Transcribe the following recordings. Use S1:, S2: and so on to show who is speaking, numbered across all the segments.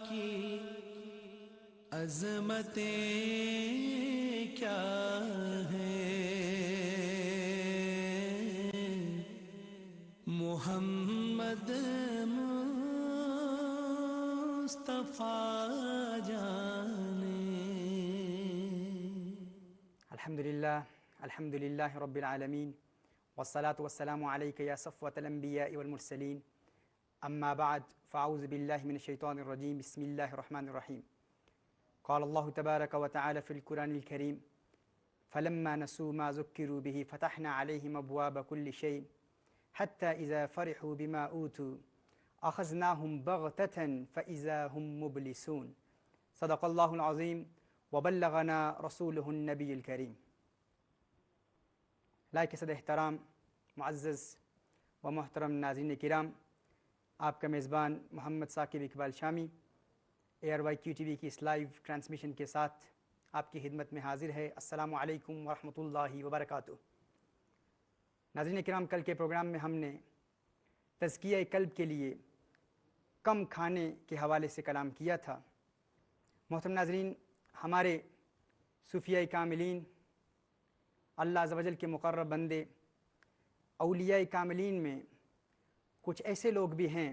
S1: کی عظمتیں کیا ہیں، محمد مصطفیٰ جانے۔
S2: الحمد للہ رب العالمین، والصلاة والسلام علیک یا صفوۃ الانبیاء والمرسلین، اما بعد فاعوذ باللہ من الشیطان الرجیم، بسم اللہ الرحمن الرحیم۔ قال اللہ تبارک وتعالی فی القرآن الکریم، فلما نسوا ما ذکروا به فتحنا علیہم ابواب کل شیء حتی اذا فرحوا بما اوتوا اخذناهم بغتة فاذا هم مبلسون۔ صدق اللہ العظیم وبلغنا رسولہ النبی الکریم۔ لائق صد احترام معزز و محترم ناظرین کرام، آپ کا میزبان محمد ثاقب اقبال شامی ایئر وائی کیو ٹی وی کی اس لائیو ٹرانسمیشن کے ساتھ آپ کی خدمت میں حاضر ہے۔ السلام علیکم ورحمۃ اللہ وبرکاتہ۔ ناظرین کرام، کل کے پروگرام میں ہم نے تزکیہ قلب کے لیے کم کھانے کے حوالے سے کلام کیا تھا۔ محترم ناظرین، ہمارے صوفیاء کاملین، اللہ عز و جل کے مقرب بندے، اولیاء کاملین میں کچھ ایسے لوگ بھی ہیں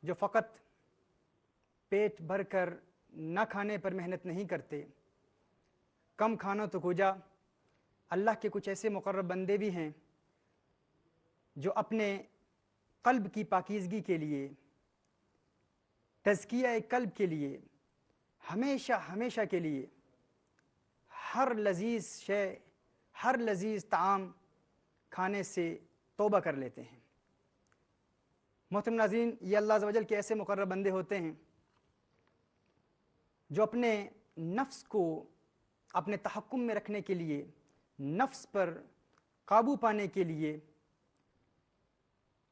S2: جو فقط پیٹ بھر کر نہ کھانے پر محنت نہیں کرتے، کم کھانا تو کجا۔ اللہ کے کچھ ایسے مقرب بندے بھی ہیں جو اپنے قلب کی پاکیزگی کے لیے، تزکیہ قلب کے لیے ہمیشہ کے لیے ہر لذیذ شے، ہر لذیذ طعام کھانے سے توبہ کر لیتے ہیں۔ محترم ناظرین، یہ اللہ عز و جل کے ایسے مقرب بندے ہوتے ہیں جو اپنے نفس کو اپنے تحکم میں رکھنے کے لیے، نفس پر قابو پانے کے لیے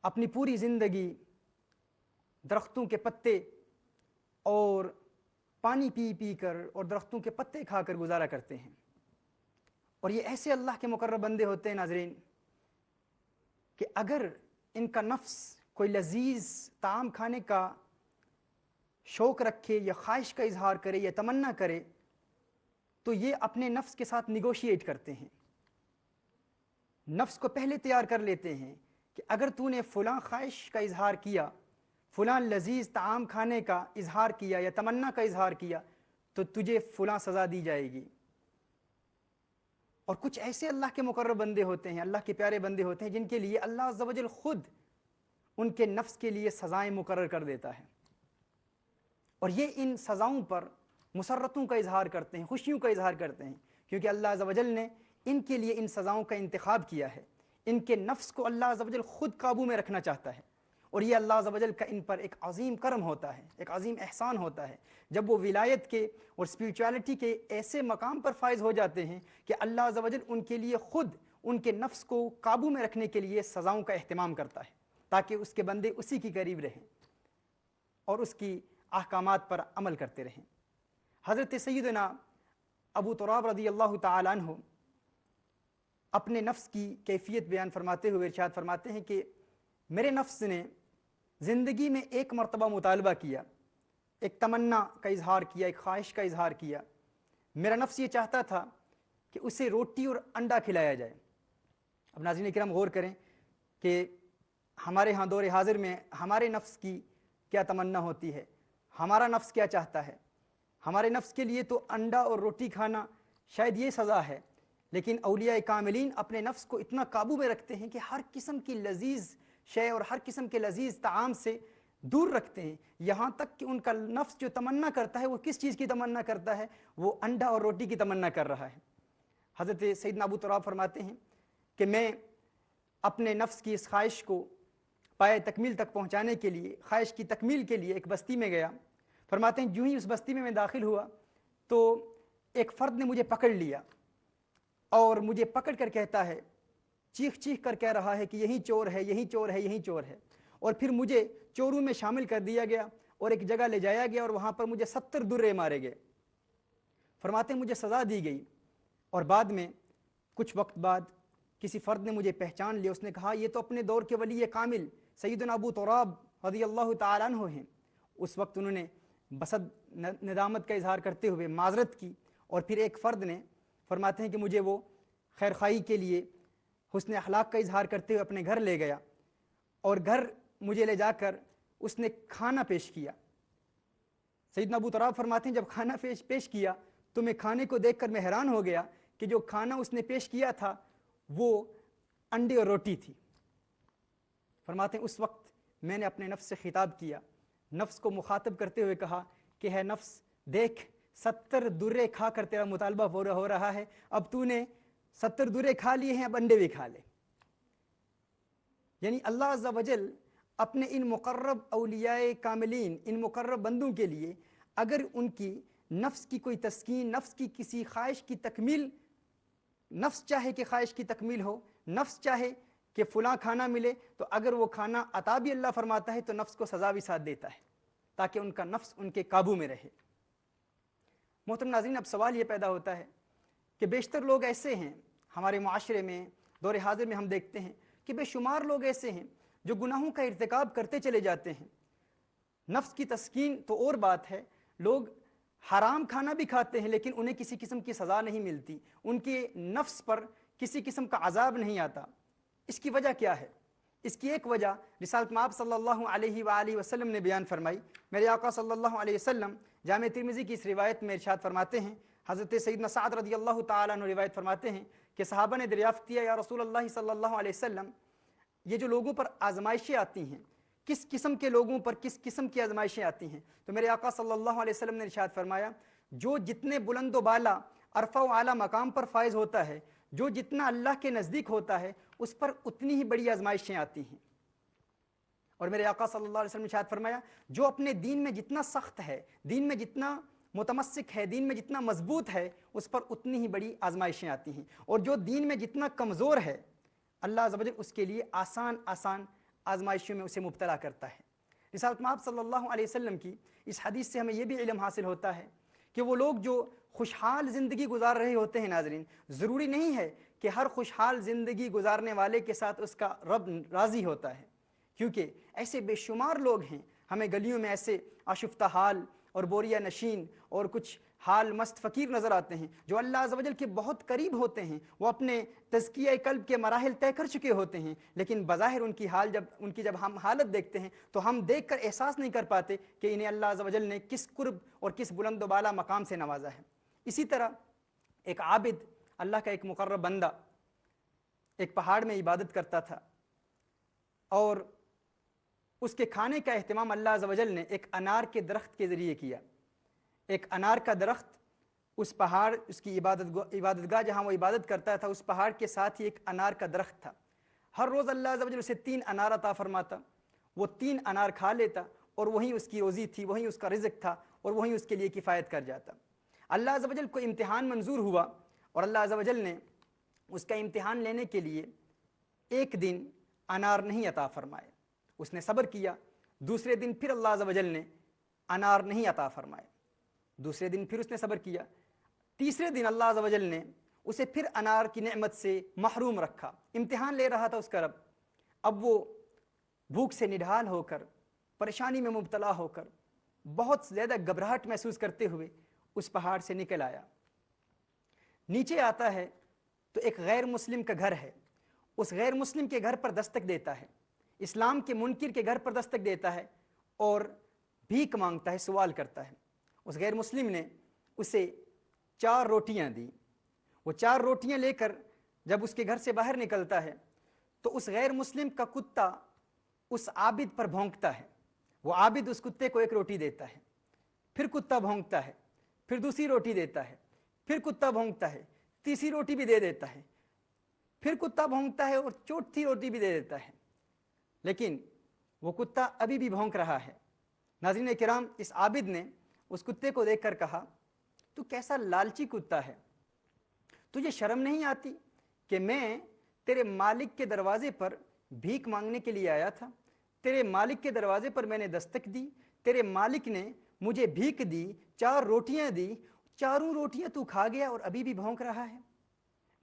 S2: اپنی پوری زندگی درختوں کے پتے اور پانی پی پی کر اور درختوں کے پتے کھا کر گزارا کرتے ہیں۔ اور یہ ایسے اللہ کے مقرب بندے ہوتے ہیں ناظرین کہ اگر ان کا نفس کوئی لذیذ طعام کھانے کا شوق رکھے یا خواہش کا اظہار کرے یا تمنا کرے تو یہ اپنے نفس کے ساتھ نیگوشیٹ کرتے ہیں، نفس کو پہلے تیار کر لیتے ہیں کہ اگر تو نے فلاں خواہش کا اظہار کیا، فلاں لذیذ طعام کھانے کا اظہار کیا یا تمنا کا اظہار کیا تو تجھے فلاں سزا دی جائے گی۔ اور کچھ ایسے اللہ کے مقرب بندے ہوتے ہیں، اللہ کے پیارے بندے ہوتے ہیں جن کے لیے اللہ عز و جل خود ان کے نفس کے لیے سزائیں مقرر کر دیتا ہے، اور یہ ان سزاؤں پر مسرتوں کا اظہار کرتے ہیں، خوشیوں کا اظہار کرتے ہیں، کیونکہ اللہ عز و جل نے ان کے لیے ان سزاؤں کا انتخاب کیا ہے۔ ان کے نفس کو اللہ عز و جل خود قابو میں رکھنا چاہتا ہے، اور یہ اللہ عز و جل کا ان پر ایک عظیم کرم ہوتا ہے، ایک عظیم احسان ہوتا ہے جب وہ ولایت کے اور اسپریچویلٹی کے ایسے مقام پر فائز ہو جاتے ہیں کہ اللہ عز و جل ان کے لیے خود ان کے نفس کو قابو میں رکھنے کے لیے سزاؤں کا اہتمام کرتا ہے تاکہ اس کے بندے اسی کی قریب رہیں اور اس کی احکامات پر عمل کرتے رہیں۔ حضرت سیدنا ابو تراب رضی اللہ تعالیٰ عنہ اپنے نفس کی کیفیت بیان فرماتے ہوئے ارشاد فرماتے ہیں کہ میرے نفس نے زندگی میں ایک مرتبہ مطالبہ کیا، ایک تمنا کا اظہار کیا، ایک خواہش کا اظہار کیا۔ میرا نفس یہ چاہتا تھا کہ اسے روٹی اور انڈا کھلایا جائے۔ اب ناظرین کرام غور کریں کہ ہمارے ہاں دور حاضر میں ہمارے نفس کی کیا تمنا ہوتی ہے، ہمارا نفس کیا چاہتا ہے۔ ہمارے نفس کے لیے تو انڈا اور روٹی کھانا شاید یہ سزا ہے، لیکن اولیاء کاملین اپنے نفس کو اتنا قابو میں رکھتے ہیں کہ ہر قسم کی لذیذ شے اور ہر قسم کے لذیذ طعام سے دور رکھتے ہیں، یہاں تک کہ ان کا نفس جو تمنا کرتا ہے وہ کس چیز کی تمنا کرتا ہے؟ وہ انڈا اور روٹی کی تمنا کر رہا ہے۔ حضرت سیدنا ابو تراب فرماتے ہیں کہ میں اپنے نفس کی اس خواہش کو پائے تکمیل تک پہنچانے کے لیے، خواہش کی تکمیل کے لیے ایک بستی میں گیا۔ فرماتے ہیں جو ہی اس بستی میں داخل ہوا تو ایک فرد نے مجھے پکڑ لیا اور مجھے پکڑ کر کہتا ہے، چیخ چیخ کر کہہ رہا ہے کہ یہی چور ہے، یہی چور ہے، یہی چور ہے، اور پھر مجھے چوروں میں شامل کر دیا گیا اور ایک جگہ لے جایا گیا اور وہاں پر مجھے 70 درے مارے گئے۔ فرماتے ہیں مجھے سزا دی گئی، اور بعد میں کچھ وقت بعد کسی فرد نے مجھے پہچان لیا، اس نے کہا یہ تو اپنے دور کے ولی کامل سیدنا ابو تراب رضی اللہ تعالیٰ عنہ ہیں، اس وقت انہوں نے بسد ندامت کا اظہار کرتے ہوئے معذرت کی، اور پھر ایک فرد نے فرماتے ہیں کہ مجھے وہ خیر خواہی کے لیے حسن اخلاق کا اظہار کرتے ہوئے اپنے گھر لے گیا، اور گھر مجھے لے جا کر اس نے کھانا پیش کیا۔ سیدنا ابو تراب فرماتے ہیں جب کھانا پیش کیا تو میں کھانے کو دیکھ کر میں حیران ہو گیا کہ جو کھانا اس نے پیش کیا تھا وہ انڈے اور روٹی تھی۔ فرماتے ہیں اس وقت میں نے اپنے نفس سے خطاب کیا، نفس کو مخاطب کرتے ہوئے کہا کہ ہے نفس، دیکھ 70 درے کھا کر تیرا مطالبہ ہو رہا ہے، اب تو نے 70 درے کھا لیے ہیں، اب انڈے بھی کھا لے۔ یعنی اللہ عز و جل اپنے ان مقرب اولیاء کاملین، ان مقرب بندوں کے لیے اگر ان کی نفس کی کوئی تسکین، نفس کی کسی خواہش کی تکمیل، نفس چاہے کہ خواہش کی تکمیل ہو، نفس چاہے کہ فلاں کھانا ملے، تو اگر وہ کھانا عطا بھی اللہ فرماتا ہے تو نفس کو سزا بھی ساتھ دیتا ہے تاکہ ان کا نفس ان کے قابو میں رہے۔ محترم ناظرین، اب سوال یہ پیدا ہوتا ہے کہ بیشتر لوگ ایسے ہیں ہمارے معاشرے میں، دور حاضر میں ہم دیکھتے ہیں کہ بے شمار لوگ ایسے ہیں جو گناہوں کا ارتکاب کرتے چلے جاتے ہیں۔ نفس کی تسکین تو اور بات ہے، لوگ حرام کھانا بھی کھاتے ہیں لیکن انہیں کسی قسم کی سزا نہیں ملتی، ان کے نفس پر کسی قسم کا عذاب نہیں آتا۔ اس کی وجہ کیا ہے؟ اس کی ایک وجہ رسالت مآب صلی اللہ علیہ وآلہ وسلم نے بیان فرمائی۔ میرے آقا صلی اللہ علیہ وسلم جامع ترمذی کی اس روایت میں ارشاد فرماتے ہیں، حضرت سیدنا سعد رضی اللہ تعالیٰ عنہ روایت فرماتے ہیں کہ صحابہ نے دریافت کیا، یا رسول اللہ صلی اللہ علیہ وسلم، یہ جو لوگوں پر آزمائشیں آتی ہیں، کس قسم کے لوگوں پر کس قسم کی آزمائشیں آتی ہیں؟ تو میرے آقا صلی اللہ علیہ وسلم نے ارشاد فرمایا، جو جتنے بلند و بالا عرفہ و اعلیٰ مقام پر فائز ہوتا ہے، جو جتنا اللہ کے نزدیک ہوتا ہے، اس پر اتنی ہی بڑی آزمائشیں آتی ہیں۔ اور میرے آقا صلی اللہ علیہ وسلم نے ارشاد فرمایا، جو اپنے دین میں جتنا سخت ہے، دین میں جتنا متمسک ہے، دین میں جتنا مضبوط ہے، اس پر اتنی ہی بڑی آزمائشیں آتی ہیں، اور جو دین میں جتنا کمزور ہے، اللہ عز و جل اس کے لیے آسان آسان آزمائشوں میں اسے مبتلا کرتا ہے۔ رسالت مآب صلی اللہ علیہ وسلم کی اس حدیث سے ہمیں یہ بھی علم حاصل ہوتا ہے کہ وہ لوگ جو خوشحال زندگی گزار رہے ہوتے ہیں، ناظرین، ضروری نہیں ہے کہ ہر خوشحال زندگی گزارنے والے کے ساتھ اس کا رب راضی ہوتا ہے، کیونکہ ایسے بے شمار لوگ ہیں، ہمیں گلیوں میں ایسے آشفتہ حال اور بوریا نشین اور کچھ حال مست فقیر نظر آتے ہیں جو اللہ عز و جل کے بہت قریب ہوتے ہیں، وہ اپنے تزکیہ قلب کے مراحل طے کر چکے ہوتے ہیں، لیکن بظاہر ان کی جب ہم حالت دیکھتے ہیں تو ہم دیکھ کر احساس نہیں کر پاتے کہ انہیں اللہ عز و جل نے کس قرب اور کس بلند و بالا مقام سے نوازا ہے۔ اسی طرح ایک عابد، اللہ کا ایک مقرب بندہ، ایک پہاڑ میں عبادت کرتا تھا، اور اس کے کھانے کا اہتمام اللہ عز و جل نے ایک انار کے درخت کے ذریعے کیا۔ ایک انار کا درخت اس پہاڑ، اس کی عبادت گاہ جہاں وہ عبادت کرتا تھا، اس پہاڑ کے ساتھ ہی ایک انار کا درخت تھا۔ ہر روز اللہ عز و جل اسے 3 انار عطا فرماتا، وہ 3 انار کھا لیتا، اور وہیں اس کی روزی تھی، وہیں اس کا رزق تھا، اور وہیں اس کے لیے کفایت کر جاتا۔ اللہ عز و جل کو امتحان منظور ہوا، اور اللہ عز و جل نے اس کا امتحان لینے کے لیے ایک دن انار نہیں عطا فرمائے، اس نے صبر کیا۔ دوسرے دن پھر اللہ عز و جل نے انار نہیں عطا فرمائے، دوسرے دن پھر اس نے صبر کیا۔ تیسرے دن اللہ عز و جل نے اسے پھر انار کی نعمت سے محروم رکھا۔ امتحان لے رہا تھا اس کا رب۔ اب وہ بھوک سے نڈھال ہو کر، پریشانی میں مبتلا ہو کر، بہت زیادہ گھبراہٹ محسوس کرتے ہوئے اس پہاڑ سے نکل آیا۔ نیچے آتا ہے تو ایک غیر مسلم کا گھر ہے، اس غیر مسلم کے گھر پر دستک دیتا ہے، اسلام کے منکر کے گھر پر دستک دیتا ہے، اور بھیک مانگتا ہے، سوال کرتا ہے۔ اس غیر مسلم نے اسے 4 روٹیاں دی۔ وہ 4 روٹیاں لے کر جب اس کے گھر سے باہر نکلتا ہے تو اس غیر مسلم کا کتا اس عابد پر بھونکتا ہے۔ وہ عابد اس کتے کو 1 روٹی دیتا ہے، پھر کتا بھونکتا ہے، پھر دوسری روٹی دیتا ہے، پھر کتا بھونکتا ہے، تیسری روٹی بھی دے دیتا ہے، پھر کتا بھونکتا ہے اور چوتھی روٹی بھی دے دیتا ہے، لیکن وہ کتا ابھی بھی بھونک رہا ہے۔ ناظرین کرام، اس عابد نے اس کتے کو دیکھ کر کہا، تو کیسا لالچی کتا ہے، تجھے شرم نہیں آتی کہ میں تیرے مالک کے دروازے پر بھیک مانگنے کے لیے آیا تھا، تیرے مالک کے دروازے پر میں نے دستک دی، تیرے مالک نے مجھے بھیک دی، 4 روٹیاں دی، چاروں روٹیاں تو کھا گیا اور ابھی بھی بھونک رہا ہے۔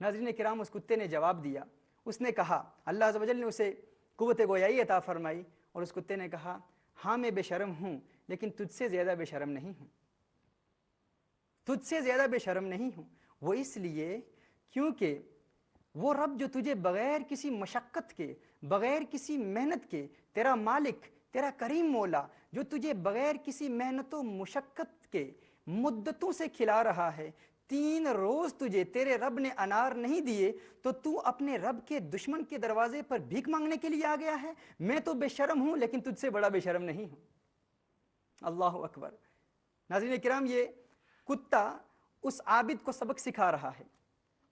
S2: ناظرین کرام، اس کتے نے جواب دیا، اس نے کہا، اللہ عز و جل نے اسے قوت گویائی عطا فرمائی، اور اس کتے نے کہا، ہاں میں بے شرم ہوں، لیکن تجھ سے زیادہ بے شرم نہیں ہوں، تجھ سے زیادہ بے شرم نہیں ہوں۔ وہ اس لیے کیونکہ وہ رب جو تجھے بغیر کسی مشقت کے، بغیر کسی محنت کے، تیرا مالک، تیرا کریم مولا جو تجھے بغیر کسی محنت و مشقت کے مدتوں سے کھلا رہا ہے، 3 روز تجھے تیرے رب نے انار نہیں دیے تو تو اپنے رب کے دشمن کے دروازے پر بھیک مانگنے کے لیے آ گیا ہے۔ میں تو بے شرم ہوں لیکن تجھ سے بڑا بے شرم نہیں ہوں۔ اللہ اکبر۔ ناظرین کرام، یہ کتا اس عابد کو سبق سکھا رہا ہے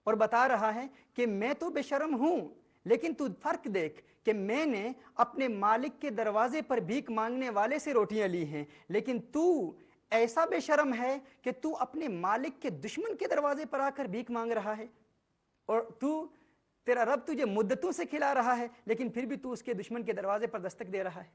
S2: اور بتا رہا ہے کہ میں تو بے شرم ہوں لیکن تو فرق دیکھ کہ میں نے اپنے مالک کے دروازے پر بھیک مانگنے والے سے روٹیاں لی ہیں، لیکن تو ایسا بے شرم ہے کہ تو اپنے مالک کے دشمن کے دروازے پر آ کر بھیک مانگ رہا ہے، اور تیرا رب تجھے مدتوں سے کھلا رہا ہے لیکن پھر بھی تو اس کے دشمن کے دروازے پر دستک دے رہا ہے۔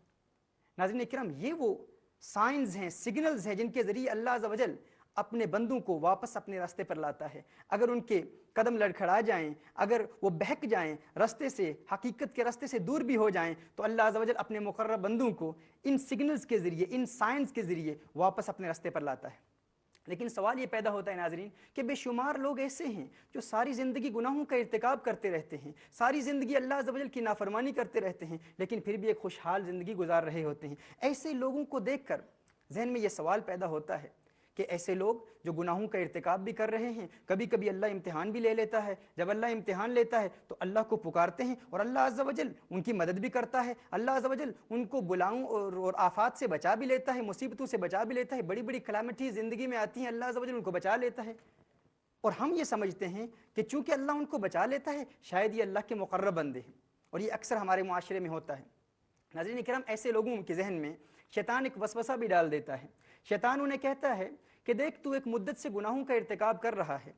S2: ناظرین کرام، یہ وہ سائنز ہیں، سگنلز ہیں جن کے ذریعے اللہ عز و جل اپنے بندوں کو واپس اپنے راستے پر لاتا ہے۔ اگر ان کے قدم لڑکھڑا جائیں، اگر وہ بہک جائیں، راستے سے، حقیقت کے راستے سے دور بھی ہو جائیں، تو اللہ عز و جل اپنے مقرب بندوں کو ان سگنلز کے ذریعے، ان سائنس کے ذریعے واپس اپنے راستے پر لاتا ہے۔ لیکن سوال یہ پیدا ہوتا ہے ناظرین کہ بے شمار لوگ ایسے ہیں جو ساری زندگی گناہوں کا ارتکاب کرتے رہتے ہیں، ساری زندگی اللہ عز و جل کی نافرمانی کرتے رہتے ہیں، لیکن پھر بھی ایک خوشحال زندگی گزار رہے ہوتے ہیں۔ ایسے لوگوں کو دیکھ کر ذہن میں یہ سوال پیدا ہوتا ہے کہ ایسے لوگ جو گناہوں کا ارتکاب بھی کر رہے ہیں، کبھی کبھی اللہ امتحان بھی لے لیتا ہے، جب اللہ امتحان لیتا ہے تو اللہ کو پکارتے ہیں اور اللہ عز و جل ان کی مدد بھی کرتا ہے، اللہ عز و جل ان کو بلاؤں اور آفات سے بچا بھی لیتا ہے، مصیبتوں سے بچا بھی لیتا ہے، بڑی بڑی کلامٹی زندگی میں آتی ہیں، اللہ عز و جل ان کو بچا لیتا ہے، اور ہم یہ سمجھتے ہیں کہ چونکہ اللہ ان کو بچا لیتا ہے شاید یہ اللہ کے مقرب بندے ہیں، اور یہ اکثر ہمارے معاشرے میں ہوتا ہے۔ ناظرین کرام، ایسے لوگوں کے ذہن میں شیطان ایک وسوسہ بھی ڈال دیتا ہے۔ شیطان انہیں کہتا ہے کہ دیکھ، تو ایک مدت سے گناہوں کا ارتکاب کر رہا ہے،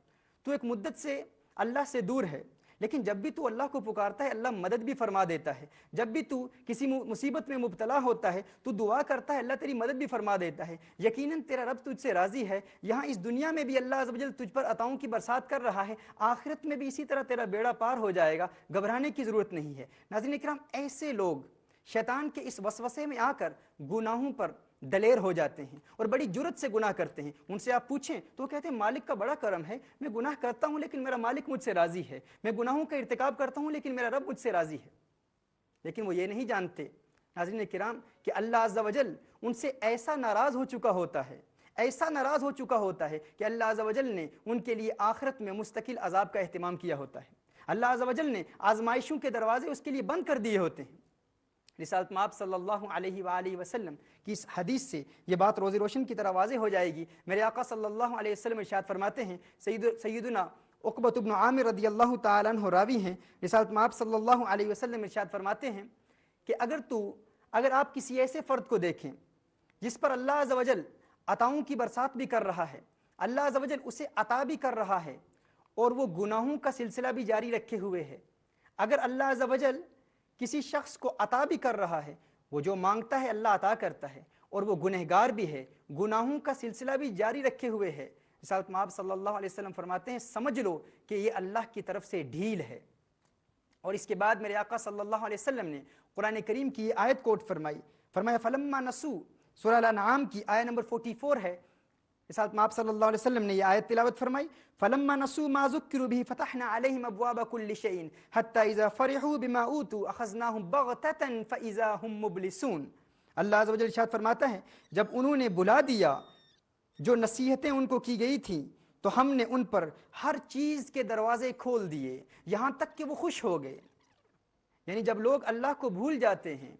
S2: تو ایک مدت سے اللہ سے دور ہے، لیکن جب بھی تو اللہ کو پکارتا ہے اللہ مدد بھی فرما دیتا ہے، جب بھی تو کسی مصیبت میں مبتلا ہوتا ہے تو دعا کرتا ہے اللہ تیری مدد بھی فرما دیتا ہے۔ یقیناً تیرا رب تجھ سے راضی ہے، یہاں اس دنیا میں بھی اللہ عز و جل تجھ پر عطاؤں کی برسات کر رہا ہے، آخرت میں بھی اسی طرح تیرا بیڑا پار ہو جائے گا، گھبرانے کی ضرورت نہیں ہے۔ ناظرین کرام، ایسے لوگ شیطان کے اس وسوسے میں آ کر گناہوں پر دلیر ہو جاتے ہیں اور بڑی جرت سے گناہ کرتے ہیں۔ ان سے آپ پوچھیں تو وہ کہتے ہیں مالک کا بڑا کرم ہے، میں گناہ کرتا ہوں لیکن میرا مالک مجھ سے راضی ہے، میں گناہوں کا ارتکاب کرتا ہوں لیکن میرا رب مجھ سے راضی ہے۔ لیکن وہ یہ نہیں جانتے ناظرین کرام کہ اللہ عز و جل ان سے ایسا ناراض ہو چکا ہوتا ہے، ایسا ناراض ہو چکا ہوتا ہے کہ اللہ عز و جل نے ان کے لیے آخرت میں مستقل عذاب کا اہتمام کیا ہوتا ہے۔ اللہ عز و جل نے آزمائشوں کے دروازے اس کے لیے بند کر دیے ہوتے ہیں۔ رسالت مآب صلی اللہ علیہ وآلہ وسلم کی اس حدیث سے یہ بات روزی روشن کی طرح واضح ہو جائے گی۔ میرے آقا صلی اللہ علیہ وسلم ارشاد فرماتے ہیں، سیدنا عقبۃ بن عامر رضی اللہ تعالیٰ عنہ راوی ہیں، رسالت مآب صلی اللہ علیہ وسلم ارشاد فرماتے ہیں کہ اگر آپ کسی ایسے فرد کو دیکھیں جس پر اللہ عز و جل عطاؤں کی برسات بھی کر رہا ہے، اللہ عز و جل اسے عطا بھی کر رہا ہے اور وہ گناہوں کا سلسلہ بھی جاری رکھے ہوئے ہے، اگر اللہ عز و جل کسی شخص کو عطا بھی کر رہا ہے، وہ جو مانگتا ہے اللہ عطا کرتا ہے، اور وہ گنہگار بھی ہے، گناہوں کا سلسلہ بھی جاری رکھے ہوئے ہے، رسالت مآب صلی اللہ علیہ وسلم فرماتے ہیں سمجھ لو کہ یہ اللہ کی طرف سے ڈھیل ہے۔ اور اس کے بعد میرے آقا صلی اللہ علیہ وسلم نے قرآن کریم کی یہ آیت کوٹ فرمایا فلما نسو، سورہ الانعام کی آیت نمبر 44 ہے، رسالت مآب صلی اللہ علیہ وسلم نے یہ آیت تلاوت فرمائی، فلما نسوا ما ذکروا به فتحنا عليهم ابواب كل شيء حتى اذا فرحوا بما اوتوا اخذناهم بغتة فاذا هم مبلسون۔ اللہ عز و جل ارشاد فرماتا ہے جب انہوں نے بلا دیا جو نصیحتیں ان کو کی گئی تھیں تو ہم نے ان پر ہر چیز کے دروازے کھول دیے یہاں تک کہ وہ خوش ہو گئے۔ یعنی جب لوگ اللہ کو بھول جاتے ہیں،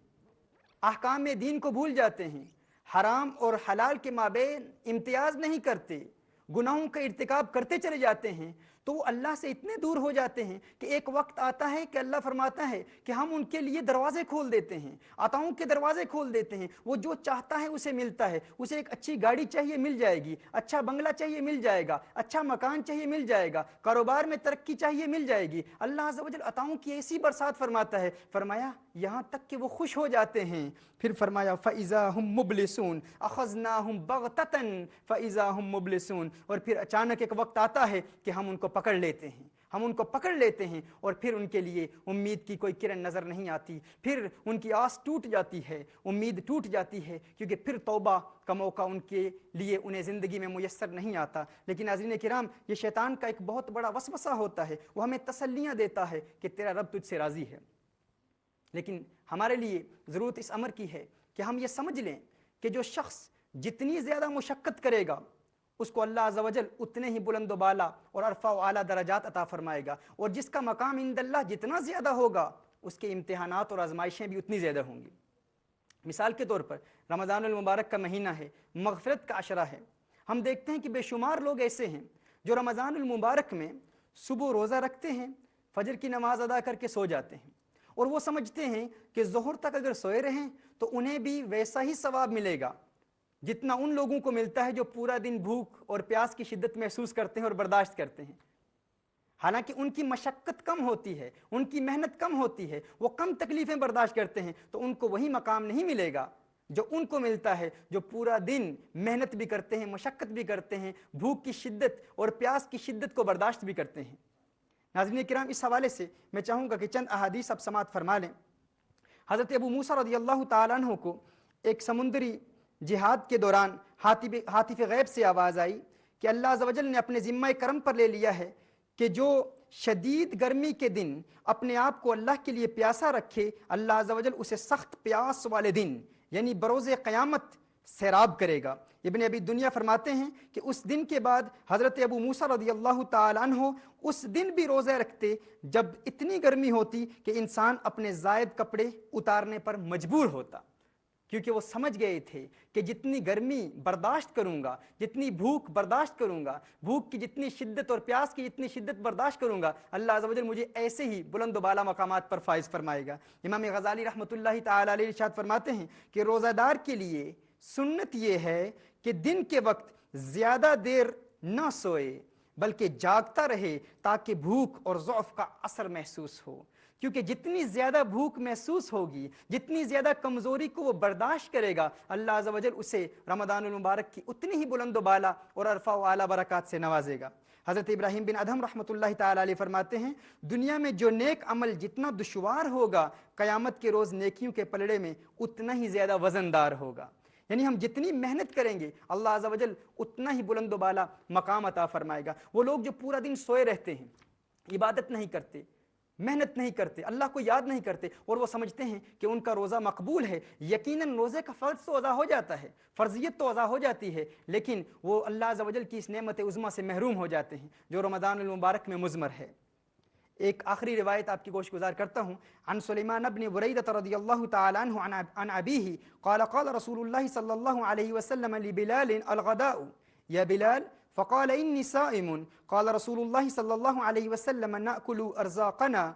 S2: احکام دین کو بھول جاتے ہیں، حرام اور حلال کے مابین امتیاز نہیں کرتے، گناہوں کا ارتکاب کرتے چلے جاتے ہیں، تو وہ اللہ سے اتنے دور ہو جاتے ہیں کہ ایک وقت آتا ہے کہ اللہ فرماتا ہے کہ ہم ان کے لیے دروازے کھول دیتے ہیں، عطاؤں کے دروازے کھول دیتے ہیں، وہ جو چاہتا ہے اسے ملتا ہے، اسے ایک اچھی گاڑی چاہیے مل جائے گی، اچھا بنگلہ چاہیے مل جائے گا، اچھا مکان چاہیے مل جائے گا، کاروبار میں ترقی چاہیے مل جائے گی۔ اللہ عز و جل عطاؤں کی ایسی برسات فرماتا ہے، فرمایا یہاں تک کہ وہ خوش ہو جاتے ہیں، پھر فرمایا فَإِذَا هُمْ مُبْلِسُونَ أَخَذْنَاهُمْ بَغْتَةً فَإِذَا هُمْ مُبْلِسُونَ، اور پھر اچانک ایک وقت آتا ہے کہ ہم ان کو پکڑ لیتے ہیں، ہم ان کو پکڑ لیتے ہیں اور پھر ان کے لیے امید کی کوئی کرن نظر نہیں آتی، پھر ان کی آس ٹوٹ جاتی ہے، امید ٹوٹ جاتی ہے، کیونکہ پھر توبہ کا موقع ان کے لیے انہیں زندگی میں میسر نہیں آتا۔ لیکن ناظرین کرام، یہ شیطان کا ایک بہت بڑا وسوسہ ہوتا ہے، وہ ہمیں تسلیاں دیتا ہے کہ تیرا رب تجھ سے راضی ہے، لیکن ہمارے لیے ضرورت اس امر کی ہے کہ ہم یہ سمجھ لیں کہ جو شخص جتنی زیادہ مشقت کرے گا اس کو اللہ عز و جل اتنے ہی بلند و بالا اور عرفہ و اعلیٰ درجات عطا فرمائے گا، اور جس کا مقام عند اللہ جتنا زیادہ ہوگا اس کے امتحانات اور آزمائشیں بھی اتنی زیادہ ہوں گی۔ مثال کے طور پر رمضان المبارک کا مہینہ ہے، مغفرت کا عشرہ ہے، ہم دیکھتے ہیں کہ بے شمار لوگ ایسے ہیں جو رمضان المبارک میں صبح روزہ رکھتے ہیں، فجر کی نماز ادا کر کے سو جاتے ہیں، اور وہ سمجھتے ہیں کہ ظہر تک اگر سوئے رہیں تو انہیں بھی ویسا ہی ثواب ملے گا جتنا ان لوگوں کو ملتا ہے جو پورا دن بھوک اور پیاس کی شدت محسوس کرتے ہیں اور برداشت کرتے ہیں۔ حالانکہ ان کی مشقت کم ہوتی ہے، ان کی محنت کم ہوتی ہے، وہ کم تکلیفیں برداشت کرتے ہیں، تو ان کو وہی مقام نہیں ملے گا جو ان کو ملتا ہے جو پورا دن محنت بھی کرتے ہیں، مشقت بھی کرتے ہیں، بھوک کی شدت اور پیاس کی شدت کو برداشت بھی کرتے ہیں۔ ناظرین کرام، اس حوالے سے میں چاہوں گا کہ چند احادیث اب سماعت فرما لیں۔ حضرت ابو موسیٰ رضی اللہ تعالیٰ عنہ کو ایک سمندری جہاد کے دوران ہاتف غیب سے آواز آئی کہ اللہ عز و جل نے اپنے ذمہ کرم پر لے لیا ہے کہ جو شدید گرمی کے دن اپنے آپ کو اللہ کے لیے پیاسا رکھے، اللہ عز و جل اسے سخت پیاس والے دن یعنی بروز قیامت سیراب کرے گا۔ ابن ابی دنیا فرماتے ہیں کہ اس دن کے بعد حضرت ابو موسیٰ رضی اللہ تعالیٰ عنہ اس دن بھی روزے رکھتے جب اتنی گرمی ہوتی کہ انسان اپنے زائد کپڑے اتارنے پر مجبور ہوتا، کیونکہ وہ سمجھ گئے تھے کہ جتنی گرمی برداشت کروں گا، جتنی بھوک برداشت کروں گا، بھوک کی جتنی شدت اور پیاس کی جتنی شدت برداشت کروں گا، اللہ عز و جل مجھے ایسے ہی بلند و بالا مقامات پر فائز فرمائے گا۔ امام غزالی رحمۃ اللہ تعالی علیہ ارشاد فرماتے ہیں کہ روزہ دار کے لیے سنت یہ ہے کہ دن کے وقت زیادہ دیر نہ سوئے بلکہ جاگتا رہے تاکہ بھوک اور ضعف کا اثر محسوس ہو، کیونکہ جتنی زیادہ بھوک محسوس ہوگی، جتنی زیادہ کمزوری کو وہ برداشت کرے گا، اللہ عز و جل اسے رمضان المبارک کی اتنی ہی بلند و بالا اور عرفہ و اعلیٰ برکات سے نوازے گا۔ حضرت ابراہیم بن ادہم رحمۃ اللہ تعالی علیہ فرماتے ہیں دنیا میں جو نیک عمل جتنا دشوار ہوگا، قیامت کے روز نیکیوں کے پلڑے میں اتنا ہی زیادہ وزندار ہوگا۔ یعنی ہم جتنی محنت کریں گے اللہ عز و جل اتنا ہی بلند و بالا مقام عطا فرمائے گا۔ وہ لوگ جو پورا دن سوئے رہتے ہیں، عبادت نہیں کرتے، محنت نہیں کرتے، اللہ کو یاد نہیں کرتے، اور وہ سمجھتے ہیں کہ ان کا روزہ مقبول ہے، یقیناً روزے کا فرض تو ادا ہو جاتا ہے، فرضیت تو ادا ہو جاتی ہے، لیکن وہ اللہ عز و جل کی اس نعمت عظمیٰ سے محروم ہو جاتے ہیں جو رمضان المبارک میں مضمر ہے۔ ایک آخری روایت آپ کی گوش گزار کرتا ہوں۔ عن سلیمان بن بریدہ رضی اللہ تعالی عنہ عن ابیہ قال قال رسول اللہ صلی اللہ علیہ وسلم لبلال الغداء یا بلال فقال انی صائم قال رسول اللہ صلی اللہ علیہ وسلم نأکل ارزاقنا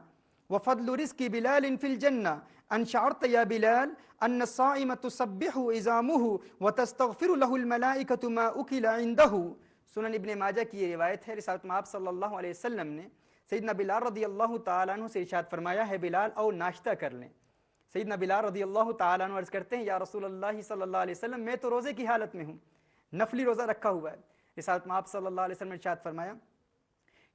S2: وفضل رزق بلال فی الجنہ ان شعرت یا بلال ان الصائم تسبح عظامه وتستغفر له الملائکة ما اکل عنده۔ سنن ابن ماجہ کی یہ روایت ہے۔ رسالت مآب صلی اللہ علیہ وسلم نے سیدنا بلال رضی اللہ تعالیٰ عنہ سے ارشاد فرمایا ہے بلال او ناشتہ کر لیں۔ سیدنا بلال رضی اللہ تعالیٰ عنہ عرض کرتے ہیں یا رسول اللہ صلی اللہ علیہ وسلم میں تو روزے کی حالت میں ہوں، نفلی روزہ رکھا ہوا ہے۔ رسالت مآب صلی اللہ علیہ وسلم نے ارشاد فرمایا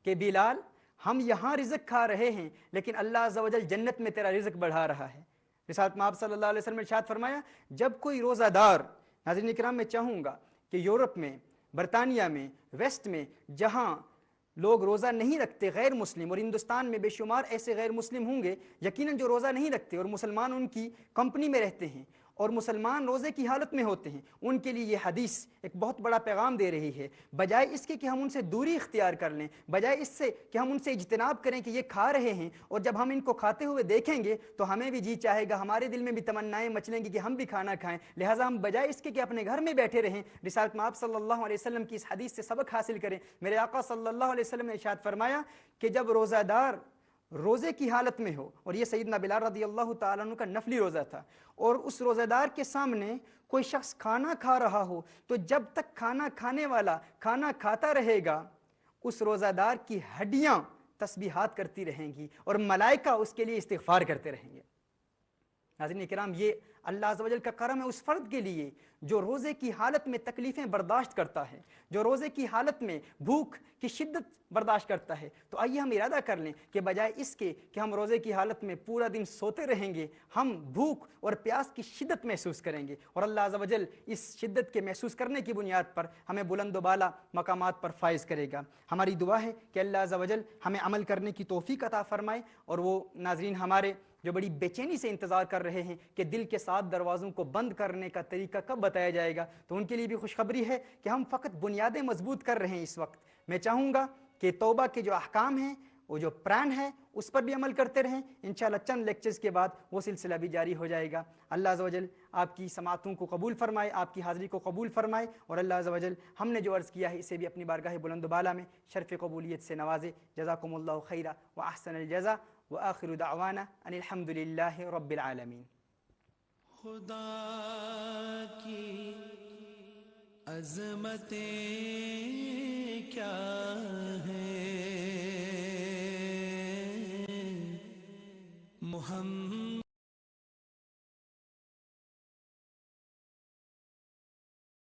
S2: کہ بلال ہم یہاں رزق کھا رہے ہیں لیکن اللہ عز و جل جنت میں تیرا رزق بڑھا رہا ہے۔ رسالت مآب صلی اللہ علیہ وسلم نے ارشاد فرمایا جب کوئی روزہ دار، ناظرین اکرام میں چاہوں گا کہ یورپ میں، برطانیہ میں، ویسٹ میں جہاں لوگ روزہ نہیں رکھتے غیر مسلم، اور ہندوستان میں بے شمار ایسے غیر مسلم ہوں گے یقیناً جو روزہ نہیں رکھتے اور مسلمان ان کی کمپنی میں رہتے ہیں اور مسلمان روزے کی حالت میں ہوتے ہیں، ان کے لیے یہ حدیث ایک بہت بڑا پیغام دے رہی ہے۔ بجائے اس کے کہ ہم ان سے دوری اختیار کر لیں، بجائے اس سے کہ ہم ان سے اجتناب کریں کہ یہ کھا رہے ہیں اور جب ہم ان کو کھاتے ہوئے دیکھیں گے تو ہمیں بھی جی چاہے گا، ہمارے دل میں بھی تمنائیں مچلیں گی کہ ہم بھی کھانا کھائیں، لہٰذا ہم بجائے اس کے کہ اپنے گھر میں بیٹھے رہیں رسالت مآب صلی اللہ علیہ وسلم کی اس حدیث سے سبق حاصل کریں۔ میرے آقا صلی اللہ علیہ وسلم نے ارشاد فرمایا کہ جب روزہ دار روزے کی حالت میں ہو، اور یہ سیدنا بلال رضی اللہ تعالیٰ عنہ کا نفلی روزہ تھا، اور اس روزہ دار کے سامنے کوئی شخص کھانا کھا رہا ہو تو جب تک کھانا کھانے والا کھانا کھاتا رہے گا اس روزہ دار کی ہڈیاں تسبیحات کرتی رہیں گی اور ملائکہ اس کے لیے استغفار کرتے رہیں گے۔ ناظرین کرام، یہ اللہ عز و جل کا کرم ہے اس فرد کے لیے جو روزے کی حالت میں تکلیفیں برداشت کرتا ہے، جو روزے کی حالت میں بھوک کی شدت برداشت کرتا ہے۔ تو آئیے ہم ارادہ کر لیں کہ بجائے اس کے کہ ہم روزے کی حالت میں پورا دن سوتے رہیں گے، ہم بھوک اور پیاس کی شدت محسوس کریں گے، اور اللہ عز و جل اس شدت کے محسوس کرنے کی بنیاد پر ہمیں بلند و بالا مقامات پر فائز کرے گا۔ ہماری دعا ہے کہ اللہ عز و جل ہمیں عمل کرنے کی توفیق عطا فرمائے، اور وہ ناظرین ہمارے جو بڑی بے چینی سے انتظار کر رہے ہیں کہ دل کے 7 دروازوں کو بند کرنے کا طریقہ کب بتایا جائے گا، تو ان کے لیے بھی خوشخبری ہے کہ ہم فقط بنیادیں مضبوط کر رہے ہیں اس وقت۔ میں چاہوں گا کہ توبہ کے جو احکام ہیں، وہ جو پلان ہے، اس پر بھی عمل کرتے رہیں۔ انشاءاللہ چند لیکچرز کے بعد وہ سلسلہ بھی جاری ہو جائے گا۔ اللہ عز و جل آپ کی سماعتوں کو قبول فرمائے، آپ کی حاضری کو قبول فرمائے، اور اللہ عز و جل ہم نے جو عرض کیا ہے اسے بھی اپنی بارگاہ بلند و بالا میں شرف قبولیت سے نوازے۔ جزاکم اللہ خیرا واحسن الجزا، وآخر دعوانا ان الحمد للہ رب العالمین۔
S1: خدا کی عظمتیں کیا ہیں، محمد